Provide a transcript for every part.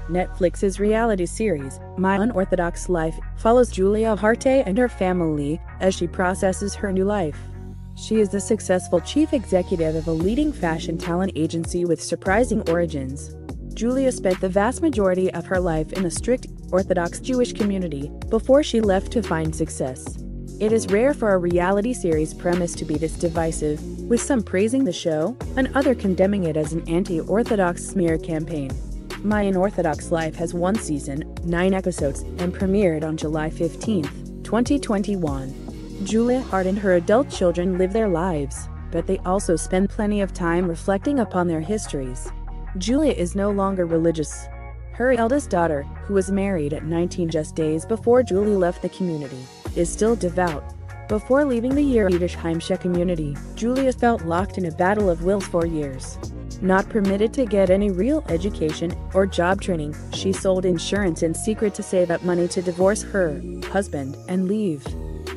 Netflix's reality series, My Unorthodox Life, follows Julia Haart and her family as she processes her new life. She is the successful chief executive of a leading fashion talent agency with surprising origins. Julia spent the vast majority of her life in a strict Orthodox Jewish community before she left to find success. It is rare for a reality series premise to be this divisive, with some praising the show and others condemning it as an anti-orthodox smear campaign. My Unorthodox Life has one season, 9 episodes, and premiered on July 15, 2021. Julia Haart and her adult children live their lives, but they also spend plenty of time reflecting upon their histories. Julia is no longer religious. Her eldest daughter, who was married at 19 just days before Julia left the community, is still devout. Before leaving the Yiddish Heimsche community, Julia felt locked in a battle of wills for years. Not permitted to get any real education or job training, she sold insurance in secret to save up money to divorce her husband and leave.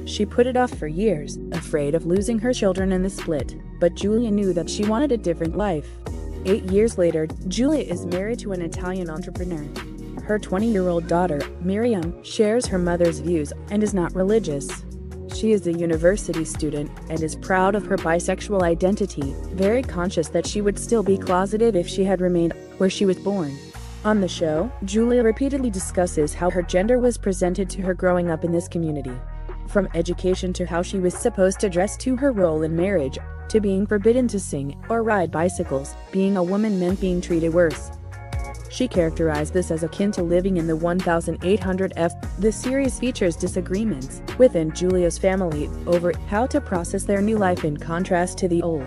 She put it off for years, afraid of losing her children in the split, but Julia knew that she wanted a different life. 8 years later, Julia is married to an Italian entrepreneur. Her 20-year-old daughter, Miriam, shares her mother's views and is not religious. She is a university student and is proud of her bisexual identity, very conscious that she would still be closeted if she had remained where she was born. On the show, Julia repeatedly discusses how her gender was presented to her growing up in this community. From education to how she was supposed to dress to her role in marriage, to being forbidden to sing or ride bicycles, being a woman meant being treated worse. She characterized this as akin to living in the 1800s. The series features disagreements within Julia's family over how to process their new life in contrast to the old.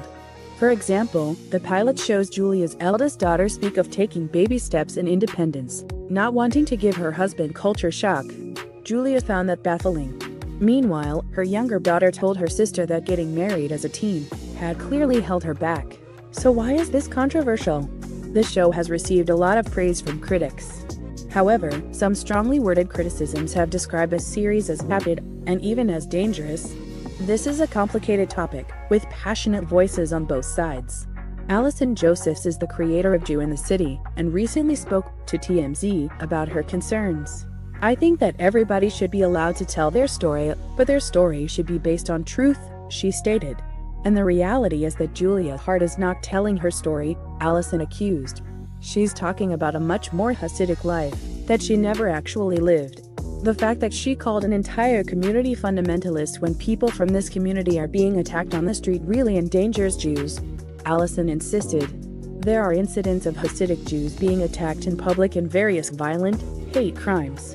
For example, the pilot shows Julia's eldest daughter speak of taking baby steps in independence, not wanting to give her husband culture shock. Julia found that baffling. Meanwhile, her younger daughter told her sister that getting married as a teen had clearly held her back. So why is this controversial? The show has received a lot of praise from critics. However, some strongly worded criticisms have described the series as vapid and even as dangerous. This is a complicated topic, with passionate voices on both sides. Alison Josephs is the creator of Jew in the City and recently spoke to TMZ about her concerns. I think that everybody should be allowed to tell their story, but their story should be based on truth, she stated. And the reality is that Julia Haart is not telling her story, Alison accused. She's talking about a much more Hasidic life that she never actually lived. The fact that she called an entire community fundamentalist when people from this community are being attacked on the street really endangers Jews, Alison insisted. There are incidents of Hasidic Jews being attacked in public in various violent, hate crimes.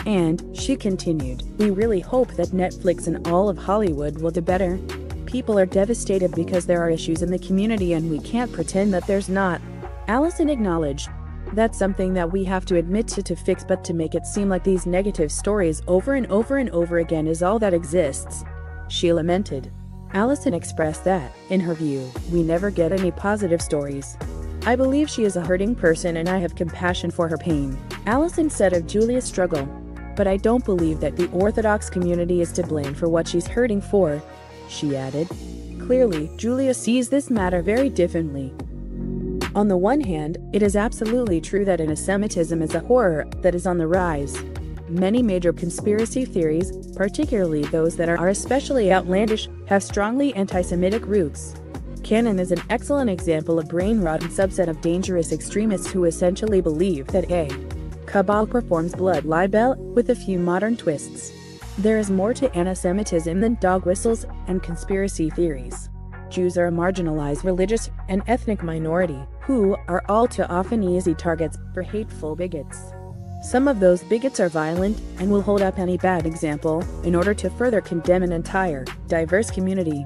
And, she continued, we really hope that Netflix and all of Hollywood will do better. People are devastated because there are issues in the community and we can't pretend that there's not. Alison acknowledged, that's something that we have to admit to fix, but to make it seem like these negative stories over and over and over again is all that exists, she lamented. Alison expressed that, in her view, we never get any positive stories. I believe she is a hurting person and I have compassion for her pain, Alison said of Julia's struggle. But I don't believe that the Orthodox community is to blame for what she's hurting for, she added. Clearly, Julia sees this matter very differently. On the one hand, it is absolutely true that anti-Semitism is a horror that is on the rise. Many major conspiracy theories, particularly those that are especially outlandish, have strongly anti-Semitic roots. Canon is an excellent example of brain-rotted subset of dangerous extremists who essentially believe that a cabal performs blood libel with a few modern twists. There is more to anti-Semitism than dog whistles and conspiracy theories. Jews are a marginalized religious and ethnic minority who are all too often easy targets for hateful bigots. Some of those bigots are violent and will hold up any bad example in order to further condemn an entire, diverse community.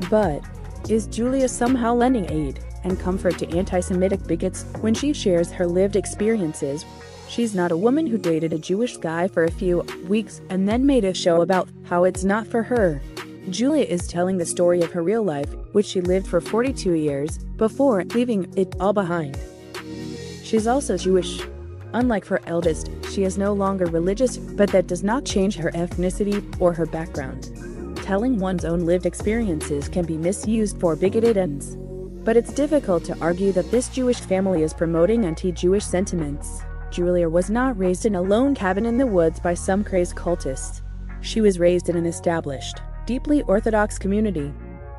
But is Julia somehow lending aid and comfort to anti-Semitic bigots when she shares her lived experiences? She's not a woman who dated a Jewish guy for a few weeks and then made a show about how it's not for her. Julia is telling the story of her real life, which she lived for 42 years before leaving it all behind. She's also Jewish. Unlike her eldest, she is no longer religious, but that does not change her ethnicity or her background. Telling one's own lived experiences can be misused for bigoted ends. But it's difficult to argue that this Jewish family is promoting anti-Jewish sentiments. Julia was not raised in a lone cabin in the woods by some crazed cultists. She was raised in an established, deeply Orthodox community.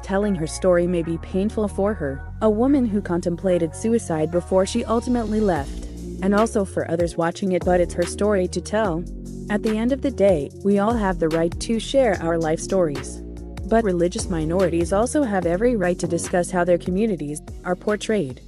Telling her story may be painful for her, a woman who contemplated suicide before she ultimately left, and also for others watching it, but it's her story to tell. At the end of the day, we all have the right to share our life stories. But religious minorities also have every right to discuss how their communities are portrayed.